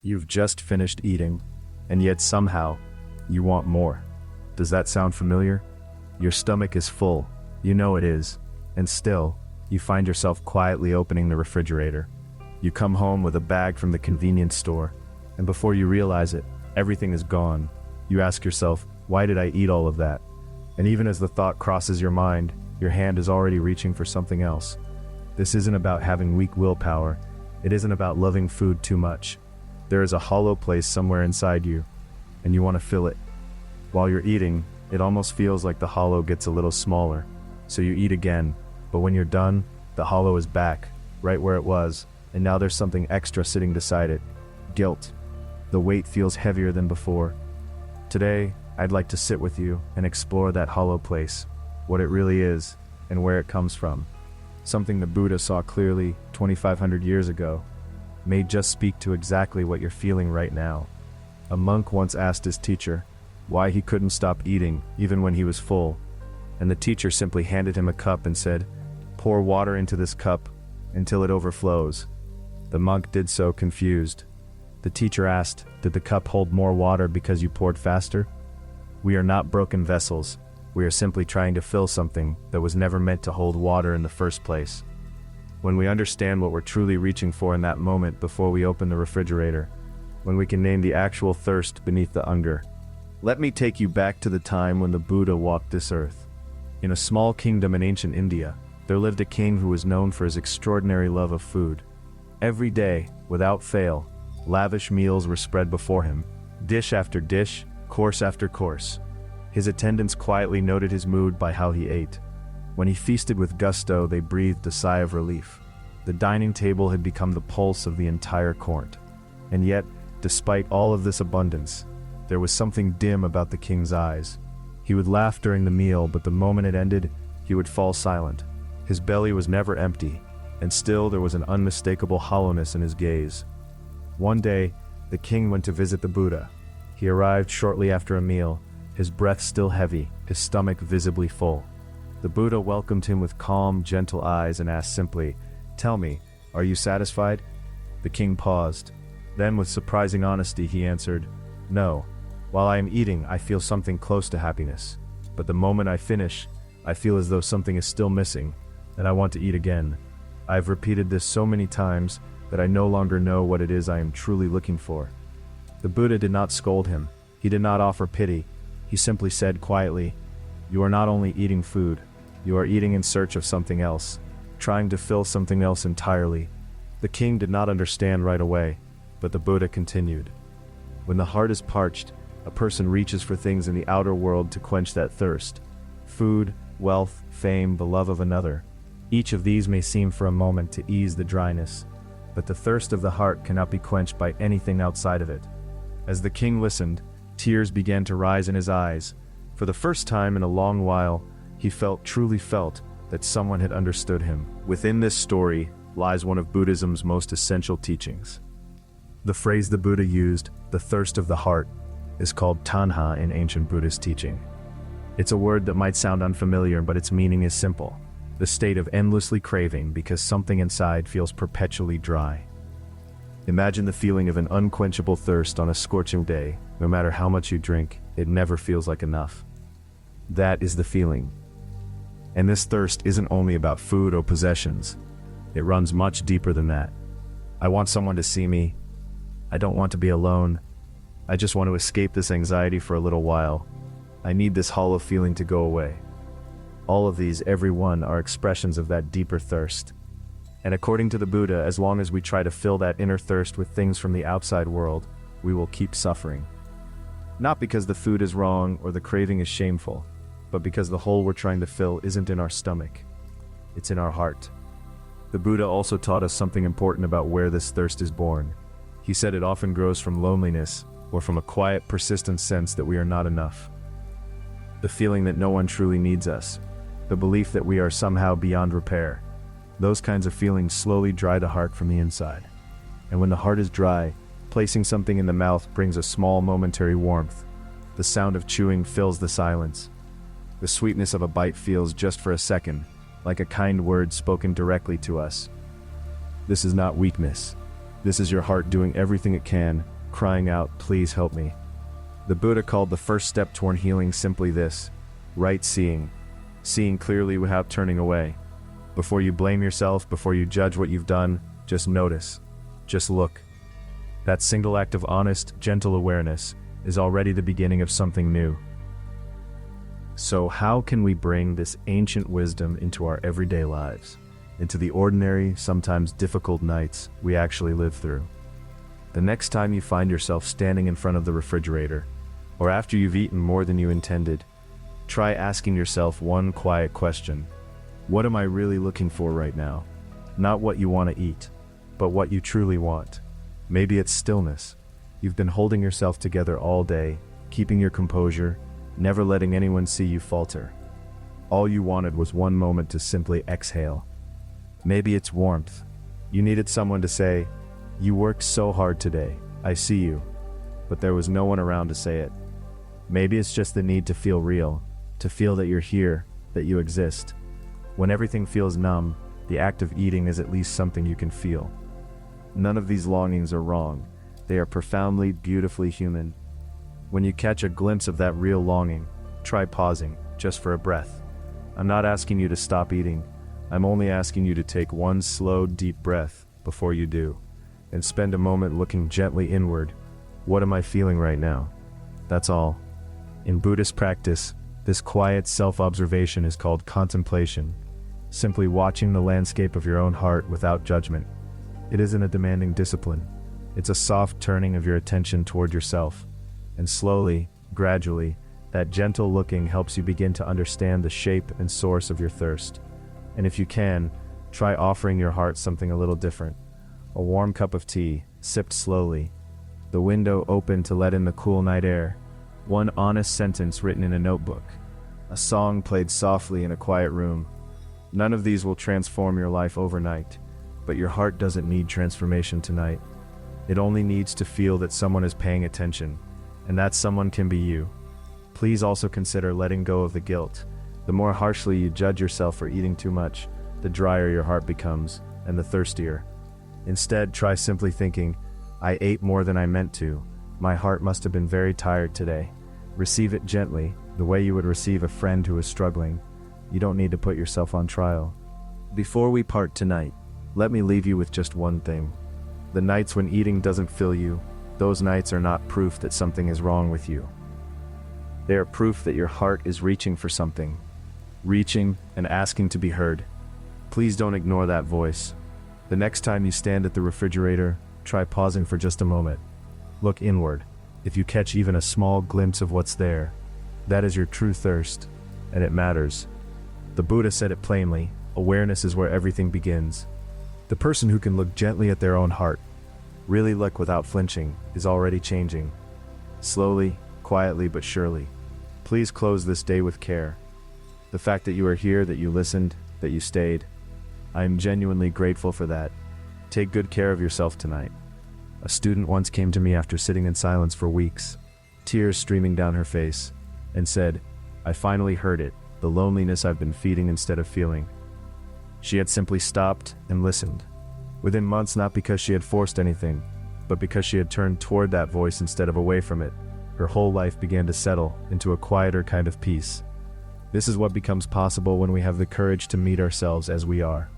You've just finished eating, and yet somehow, you want more. Does that sound familiar? Your stomach is full, you know it is, and still, you find yourself quietly opening the refrigerator. You come home with a bag from the convenience store, and before you realize it, everything is gone. You ask yourself, why did I eat all of that? And even as the thought crosses your mind, your hand is already reaching for something else. This isn't about having weak willpower. It isn't about loving food too much. There is a hollow place somewhere inside you, and you want to fill it. While you're eating, it almost feels like the hollow gets a little smaller. So you eat again, but when you're done, the hollow is back, right where it was, and now there's something extra sitting beside it. Guilt. The weight feels heavier than before. Today, I'd like to sit with you and explore that hollow place, what it really is, and where it comes from. Something the Buddha saw clearly 2,500 years ago may just speak to exactly what you're feeling right now. A monk once asked his teacher why he couldn't stop eating even when he was full, and the teacher simply handed him a cup and said, "Pour water into this cup until it overflows." The monk did so, confused. The teacher asked, "Did the cup hold more water because you poured faster?" We are not broken vessels. We are simply trying to fill something that was never meant to hold water in the first place. When we understand what we're truly reaching for in that moment before we open the refrigerator, when we can name the actual thirst beneath the hunger. Let me take you back to the time when the Buddha walked this earth. In a small kingdom in ancient India, there lived a king who was known for his extraordinary love of food. Every day, without fail, lavish meals were spread before him, dish after dish, course after course. His attendants quietly noted his mood by how he ate. When he feasted with gusto, they breathed a sigh of relief. The dining table had become the pulse of the entire court. And yet, despite all of this abundance, there was something dim about the king's eyes. He would laugh during the meal, but the moment it ended, he would fall silent. His belly was never empty, and still there was an unmistakable hollowness in his gaze. One day, the king went to visit the Buddha. He arrived shortly after a meal, his breath still heavy, his stomach visibly full. The Buddha welcomed him with calm, gentle eyes and asked simply, "Tell me, are you satisfied?" The king paused. Then with surprising honesty he answered, "No. While I am eating, I feel something close to happiness. But the moment I finish, I feel as though something is still missing, and I want to eat again. I've repeated this so many times that I no longer know what it is I am truly looking for." The Buddha did not scold him. He did not offer pity. He simply said quietly, "You are not only eating food, you are eating in search of something else, trying to fill something else entirely." The king did not understand right away, but the Buddha continued. When the heart is parched, a person reaches for things in the outer world to quench that thirst. Food, wealth, fame, the love of another. Each of these may seem for a moment to ease the dryness, but the thirst of the heart cannot be quenched by anything outside of it. As the king listened, tears began to rise in his eyes. For the first time in a long while, he truly felt, that someone had understood him. Within this story lies one of Buddhism's most essential teachings. The phrase the Buddha used, the thirst of the heart, is called tanha in ancient Buddhist teaching. It's a word that might sound unfamiliar, but its meaning is simple. The state of endlessly craving because something inside feels perpetually dry. Imagine the feeling of an unquenchable thirst on a scorching day. No matter how much you drink, it never feels like enough. That is the feeling. And this thirst isn't only about food or possessions. It runs much deeper than that. I want someone to see me. I don't want to be alone. I just want to escape this anxiety for a little while. I need this hollow feeling to go away. All of these, every one, are expressions of that deeper thirst. And according to the Buddha, as long as we try to fill that inner thirst with things from the outside world, we will keep suffering. Not because the food is wrong or the craving is shameful, but because the hole we're trying to fill isn't in our stomach. It's in our heart. The Buddha also taught us something important about where this thirst is born. He said it often grows from loneliness, or from a quiet, persistent sense that we are not enough. The feeling that no one truly needs us. The belief that we are somehow beyond repair. Those kinds of feelings slowly dry the heart from the inside. And when the heart is dry, placing something in the mouth brings a small momentary warmth. The sound of chewing fills the silence. The sweetness of a bite feels just for a second, like a kind word spoken directly to us. This is not weakness. This is your heart doing everything it can crying out, "Please help me." The Buddha called the first step toward healing simply this: right seeing. Seeing clearly without turning away. Before you blame yourself, before you judge what you've done, just notice. Just look. That single act of honest, gentle awareness is already the beginning of something new. So how can we bring this ancient wisdom into our everyday lives? Into the ordinary, sometimes difficult nights we actually live through? The next time you find yourself standing in front of the refrigerator, or after you've eaten more than you intended, try asking yourself one quiet question. What am I really looking for right now? Not what you want to eat, but what you truly want. Maybe it's stillness. You've been holding yourself together all day, keeping your composure, never letting anyone see you falter. All you wanted was one moment to simply exhale. Maybe it's warmth. You needed someone to say, "You worked so hard today, I see you," but there was no one around to say it. Maybe it's just the need to feel real, to feel that you're here, that you exist. When everything feels numb, the act of eating is at least something you can feel. None of these longings are wrong. They are profoundly, beautifully human. When you catch a glimpse of that real longing, try pausing, just for a breath. I'm not asking you to stop eating. I'm only asking you to take one slow, deep breath before you do, and spend a moment looking gently inward. What am I feeling right now? That's all. In Buddhist practice, this quiet self-observation is called contemplation, simply watching the landscape of your own heart without judgment. It isn't a demanding discipline. It's a soft turning of your attention toward yourself. And slowly, gradually, that gentle looking helps you begin to understand the shape and source of your thirst. And if you can, try offering your heart something a little different. A warm cup of tea, sipped slowly. The window open to let in the cool night air. One honest sentence written in a notebook. A song played softly in a quiet room. None of these will transform your life overnight, but your heart doesn't need transformation tonight. It only needs to feel that someone is paying attention, and that someone can be you. Please also consider letting go of the guilt. The more harshly you judge yourself for eating too much, the drier your heart becomes, and the thirstier. Instead, try simply thinking, "I ate more than I meant to. My heart must have been very tired today." Receive it gently, the way you would receive a friend who is struggling. You don't need to put yourself on trial. Before we part tonight, let me leave you with just one thing. The nights when eating doesn't fill you, those nights are not proof that something is wrong with you. They are proof that your heart is reaching for something. Reaching and asking to be heard. Please don't ignore that voice. The next time you stand at the refrigerator, try pausing for just a moment. Look inward. If you catch even a small glimpse of what's there, that is your true thirst, and it matters. The Buddha said it plainly, awareness is where everything begins. The person who can look gently at their own heart, really look without flinching, is already changing. Slowly, quietly but surely. Please close this day with care. The fact that you are here, that you listened, that you stayed, I am genuinely grateful for that. Take good care of yourself tonight. A student once came to me after sitting in silence for weeks, tears streaming down her face, and said, "I finally heard it, the loneliness I've been feeding instead of feeling." She had simply stopped and listened. Within months, not because she had forced anything, but because she had turned toward that voice instead of away from it, her whole life began to settle into a quieter kind of peace. This is what becomes possible when we have the courage to meet ourselves as we are.